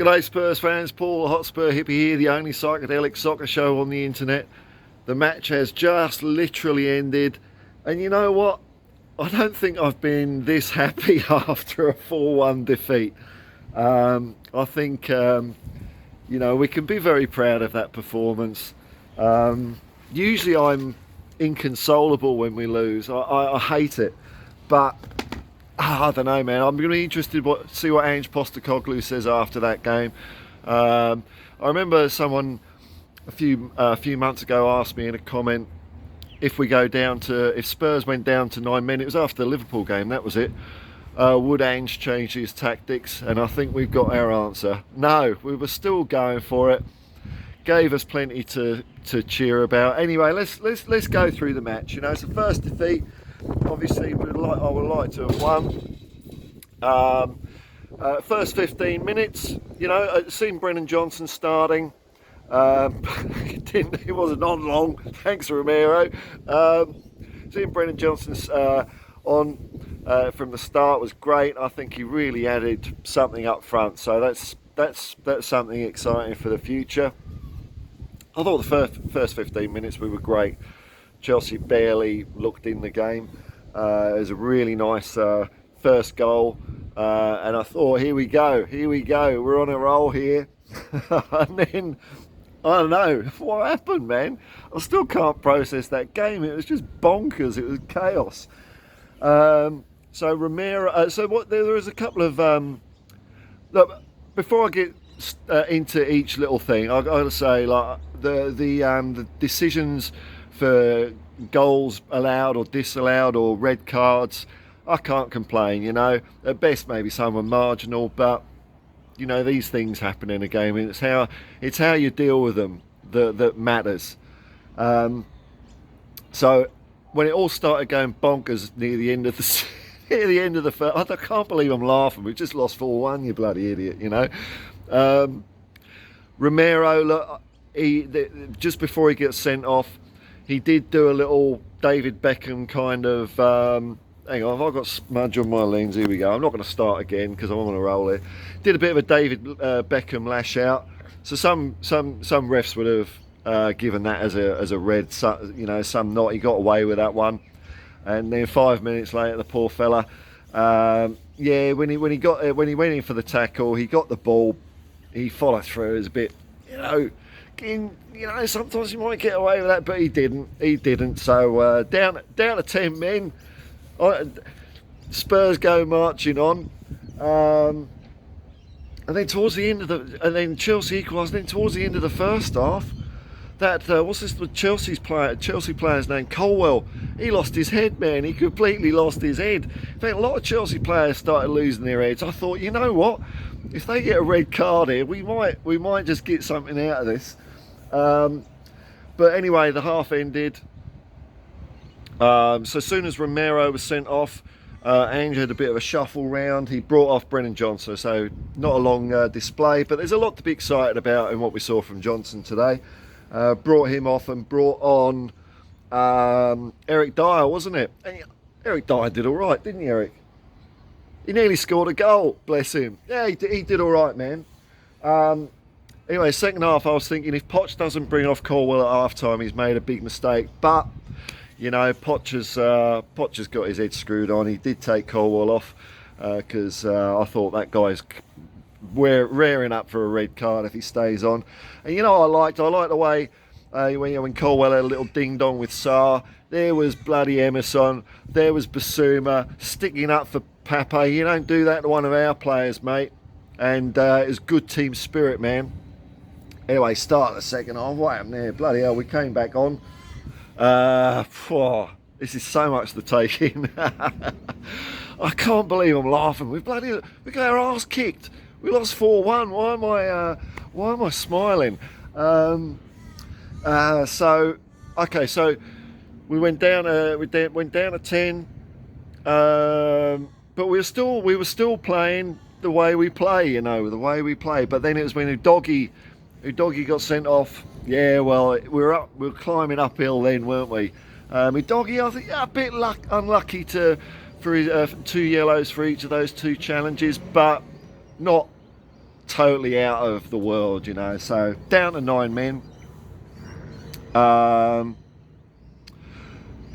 G'day Spurs fans, Paul the Hotspur hippie here, the only psychedelic soccer show on the internet. The match has just literally ended, and you know what? I don't think I've been this happy after a 4-1 defeat. I think, we can be very proud of that performance. Usually I'm inconsolable when we lose. I hate it, but I don't know, man. I'm going to be interested to see what Ange Postecoglou says after that game. I remember someone a few months ago asked me in a comment if Spurs went down to 9 men. It was after the Liverpool game. That was it. Would Ange change his tactics? And I think we've got our answer. No, we were still going for it. Gave us plenty to cheer about. Anyway, let's go through the match. You know, it's the first defeat. Obviously, I would like to have won. First 15 minutes, seen Brennan Johnson starting. It wasn't on long, thanks Romero. Seeing Brennan Johnson on from the start was great. I think he really added something up front, so that's something exciting for the future. I thought the first 15 minutes we were great. Chelsea barely looked in the game. It was a really nice first goal, and I thought, here we go, we're on a roll here. And then, I don't know, what happened, man? I still can't process that game. It was just bonkers, it was chaos. So Romero, there was a couple of, look, before I get into each little thing, I've got to say, like, the decisions for goals allowed or disallowed or red cards, I can't complain. At best maybe some were marginal, but these things happen in a game, and it's how you deal with them that matters. So when it all started going bonkers near the end of the first, I can't believe I'm laughing. We just lost 4-1, you bloody idiot. Romero, look, just before he gets sent off, he did do a little David Beckham kind of, hang on, I've got smudge on my lens, here we go. I'm not going to start again because I'm on a roll here. Did a bit of a David Beckham lash out. So some refs would have given that as a red, some not. He got away with that one. And then 5 minutes later, the poor fella, when he went in for the tackle, he got the ball, he followed through. It was a bit, sometimes you might get away with that, but he didn't. So down to 10 men, Spurs go marching on, and then towards the end and then Chelsea equalised. Then towards the end of the first half, that what's this? Chelsea player's name, Colwell. He lost his head, man. He completely lost his head. In fact, a lot of Chelsea players started losing their heads. I thought, you know what? If they get a red card here, we might just get something out of this. But anyway, the half ended. So as soon as Romero was sent off, Ange had a bit of a shuffle round. He brought off Brennan Johnson, so not a long display, but there's a lot to be excited about in what we saw from Johnson today. Brought him off and brought on Eric Dyer, wasn't it? And Eric Dyer did all right, didn't he, Eric? He nearly scored a goal, bless him. Yeah, he did all right, man. Anyway, second half, I was thinking if Poch doesn't bring off Colwell at half-time, he's made a big mistake. But, Poch has got his head screwed on. He did take Colwell off because I thought that guy's rearing up for a red card if he stays on. And, I liked the way when Colwell had a little ding-dong with Sarr, there was bloody Emerson, there was Basuma sticking up for Pape. You don't do that to one of our players, mate. And it was good team spirit, man. Anyway, start of the second half. What happened there? Bloody hell, we came back on. This is so much to take in. I can't believe I'm laughing. We got our arse kicked. We lost 4-1. Why am I smiling? So we went down to 10. But we were still playing the way we play, But then it was when Udogie got sent off. Yeah, well, we were climbing uphill then, weren't we? Udogie, I think, a bit unlucky for his 2 yellows for each of those 2 challenges, but not totally out of the world, you know. So down to 9 men. Um,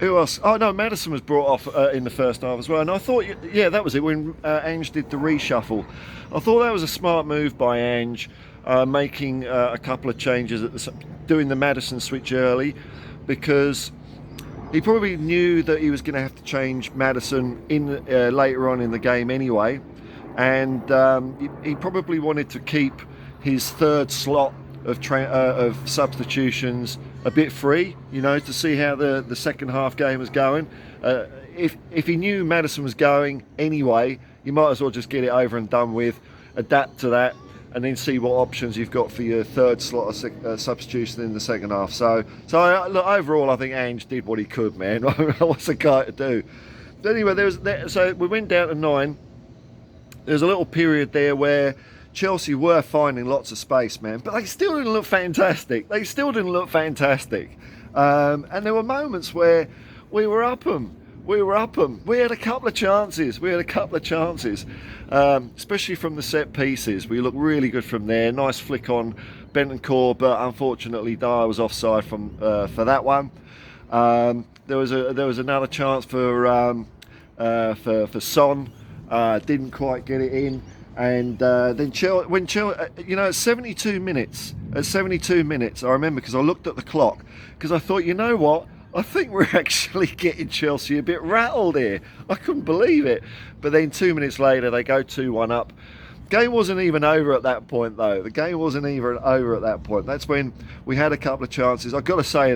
Who else? Oh no, Maddison was brought off in the first half as well. And I thought, yeah, that was it when Ange did the reshuffle. I thought that was a smart move by Ange, making a couple of changes, doing the Maddison switch early, because he probably knew that he was going to have to change Maddison in later on in the game anyway, and he probably wanted to keep his third slot of substitutions a bit free, you know, to see how the second half game was going. If he knew Maddison was going anyway, you might as well just get it over and done with, adapt to that, and then see what options you've got for your third slot of substitution in the second half. So look, overall, I think Ange did what he could, man. What's a guy to do? But anyway, so we went down to 9. There's a little period there where Chelsea were finding lots of space, man, but they still didn't look fantastic. And there were moments where we were up them. We had a couple of chances. Especially from the set pieces. We looked really good from there. Nice flick on Bentancur, but unfortunately Dyer was offside for that one. There was another chance for Son. Didn't quite get it in. And then when Chelsea, you know, at 72 minutes, I remember, because I looked at the clock, because I thought, you know what, I think we're actually getting Chelsea a bit rattled here. I couldn't believe it. But then 2 minutes later, they go 2-1 up. Game wasn't even over at that point, though. That's when we had a couple of chances. I've got to say,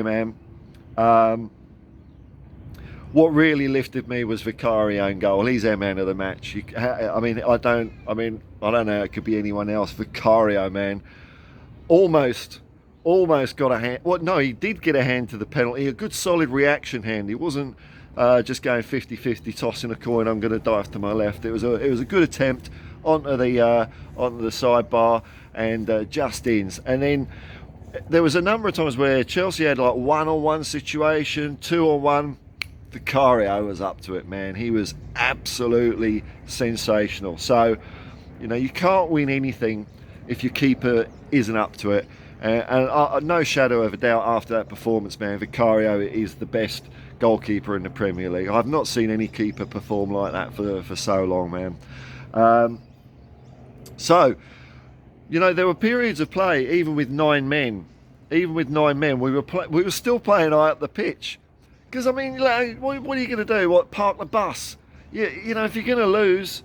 man, what really lifted me was Vicario in goal. He's our man of the match. I don't know. It could be anyone else. Vicario, man, almost got a hand. Well, no, he did get a hand to the penalty. A good solid reaction hand. He wasn't just going 50-50, tossing a coin. I'm going to dive to my left. It was a good attempt onto the sidebar and just ins. And then there was a number of times where Chelsea had like 1-on-1 situation, 2-on-1. Vicario was up to it, man. He was absolutely sensational. So, you know, you can't win anything if your keeper isn't up to it. And no shadow of a doubt after that performance, man, Vicario is the best goalkeeper in the Premier League. I've not seen any keeper perform like that for so long, man. So, you know, there were periods of play, even with 9 men. We were still playing high up the pitch. Because, I mean, like, what are you going to do? Park the bus? You know, if you're going to lose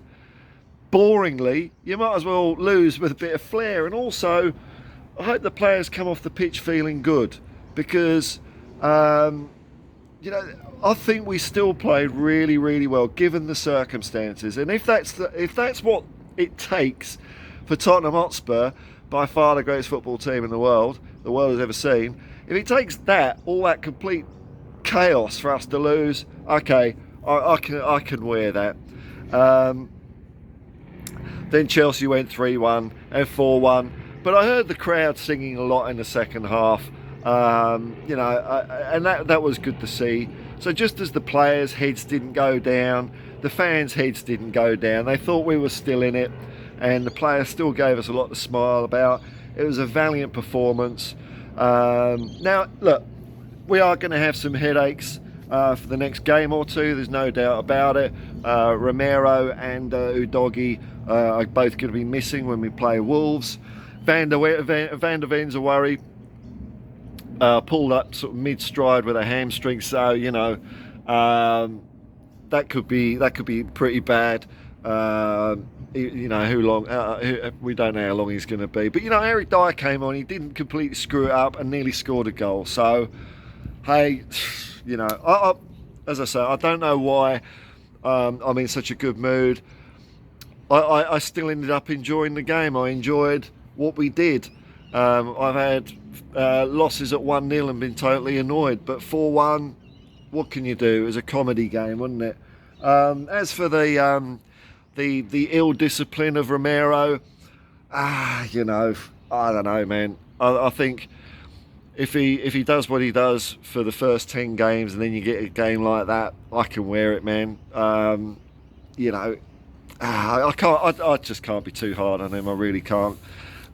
boringly, you might as well lose with a bit of flair. And also, I hope the players come off the pitch feeling good, because, you know, I think we still played really, really well given the circumstances. And if that's what it takes for Tottenham Hotspur, by far the greatest football team in the world has ever seen, if it takes that, all that complete chaos for us to lose, okay, I can wear that. Then Chelsea went 3-1 and 4-1, but I heard the crowd singing a lot in the second half, you know, and that was good to see. So just as the players' heads didn't go down, the fans' heads didn't go down. They thought we were still in it, and the players still gave us a lot to smile about. It was a valiant performance. Now, look, we are going to have some headaches for the next game or two. There's no doubt about it. Romero and Udogie are both going to be missing when we play Wolves. Van der Ven's a worry. Pulled up sort of mid-stride with a hamstring, so you know that could be pretty bad. You know we don't know how long he's going to be. But you know, Eric Dyer came on. He didn't completely screw it up and nearly scored a goal. So. Hey, you know, as I say, I don't know why I'm in such a good mood. I still ended up enjoying the game. I enjoyed what we did. I've had losses at 1-0 and been totally annoyed, but 4-1, what can you do? It was a comedy game, wasn't it? As for the ill discipline of Romero, you know, I don't know, man. I think. If he does what he does for the first 10 games and then you get a game like that, I can wear it, man. You know, I can't. I just can't be too hard on him. I really can't.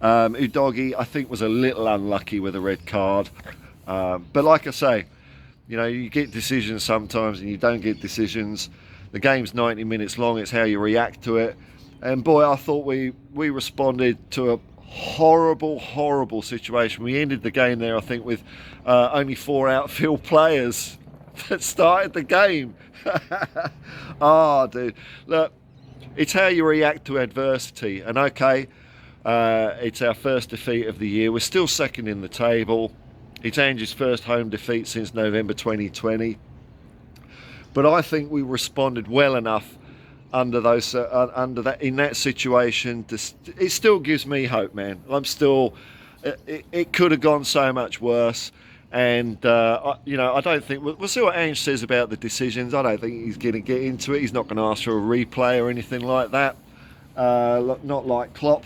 Udogie, I think, was a little unlucky with a red card. But like I say, you get decisions sometimes and you don't get decisions. The game's 90 minutes long. It's how you react to it. And boy, I thought we responded to a horrible, horrible situation. We ended the game there, I think, with only 4 outfield players that started the game. Oh, dude. Look, it's how you react to adversity. And okay, it's our first defeat of the year. We're still second in the table. It's Ange's first home defeat since November 2020. But I think we responded well enough under in that situation. It still gives me hope, man. It could have gone so much worse. And I don't think we'll see what Ange says about the decisions. I don't think he's going to get into it. He's not going to ask for a replay or anything like that. Not like Klopp.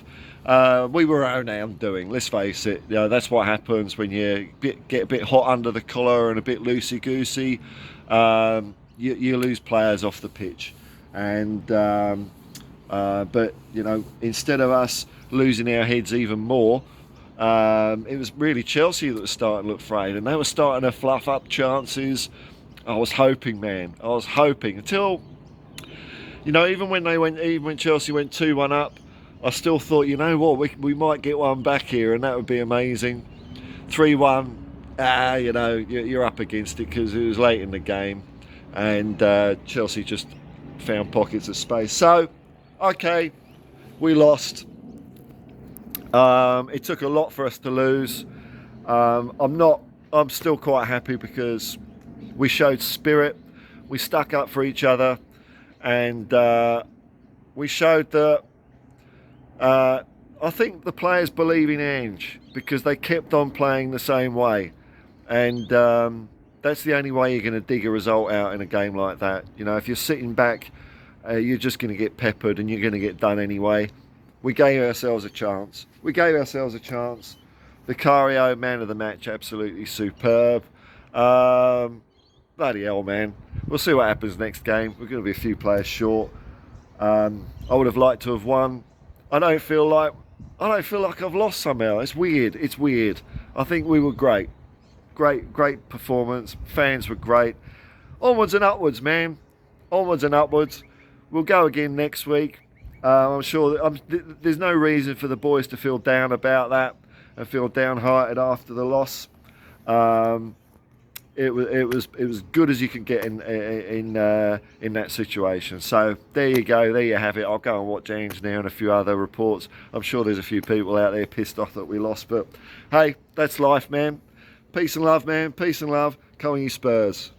We were our own undoing. Let's face it. That's what happens when you get a bit hot under the collar and a bit loosey goosey. You lose players off the pitch, and but instead of us losing our heads even more. It was really Chelsea that was starting to look frayed, and they were starting to fluff up chances. I was hoping, man. I was hoping until, even when Chelsea went 2-1 up, I still thought, we might get one back here, and that would be amazing. 3-1, you're up against it because it was late in the game, and Chelsea just found pockets of space. So, okay, we lost. It took a lot for us to lose. I'm still quite happy because we showed spirit. We stuck up for each other, and we showed that I think the players believe in Ange because they kept on playing the same way, and that's the only way you're going to dig a result out in a game like that. If you're sitting back, you're just going to get peppered and you're going to get done anyway. We gave ourselves a chance. Vicario, man of the match, absolutely superb. Bloody hell, man. We'll see what happens next game. We're going to be a few players short. I would have liked to have won. I don't feel like I've lost somehow. It's weird. I think we were great. Great performance. Fans were great. Onwards and upwards, man. Onwards and upwards. We'll go again next week. I'm sure that there's no reason for the boys to feel down about that and feel downhearted after the loss. It was as good as you can get in that situation. So there you go, there you have it. I'll go and watch Ange now and a few other reports. I'm sure there's a few people out there pissed off that we lost, but hey, that's life, man. Peace and love, man. Peace and love. Come on, you Spurs.